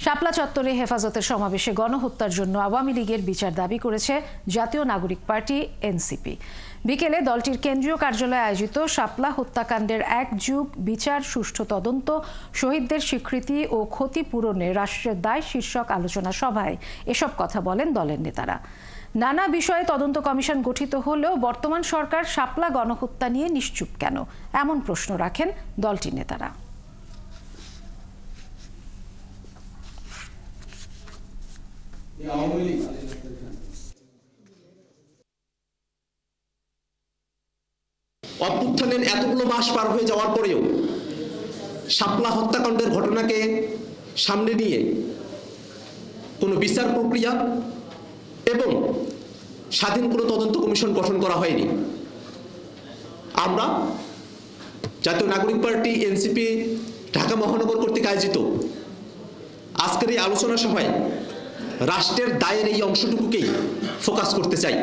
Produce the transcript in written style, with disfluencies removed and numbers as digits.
শাপলা চত্বরে হেফাজতের সমাবেশে গণহত্যার জন্য আওয়ামী লীগের বিচার দাবি করেছে জাতীয় নাগরিক পার্টি এনসিপি। বিকেলে দলটির কেন্দ্রীয় কার্যালয়ে আয়োজিত শাপলা হত্যাকাণ্ডের এক যুগ বিচার, সুষ্ঠু তদন্ত, শহীদদের স্বীকৃতি ও ক্ষতিপূরণে রাষ্ট্রের দায় শীর্ষক আলোচনা সভায় এসব কথা বলেন দলের নেতারা। নানা বিষয়ে তদন্ত কমিশন গঠিত হলেও বর্তমান সরকার শাপলা গণহত্যা নিয়ে নিশ্চুপ কেন, এমন প্রশ্ন রাখেন দলটির নেতারা। অভ্যুত্থানের এতগুলো মাস পার হয়ে যাওয়ার পরেও শাপলা হত্যাকাণ্ডের ঘটনাকে সামনে নিয়ে কোনো বিচার প্রক্রিয়া এবং স্বাধীন কোনো তদন্ত কমিশন গঠন করা হয়নি। আমরা জাতীয় নাগরিক পার্টি এনসিপি ঢাকা মহানগর কর্তৃক আয়োজিত আজকের এই আলোচনা সভায় রাষ্ট্রের দায়ের এই অংশটুকুকেই ফোকাস করতে চাই।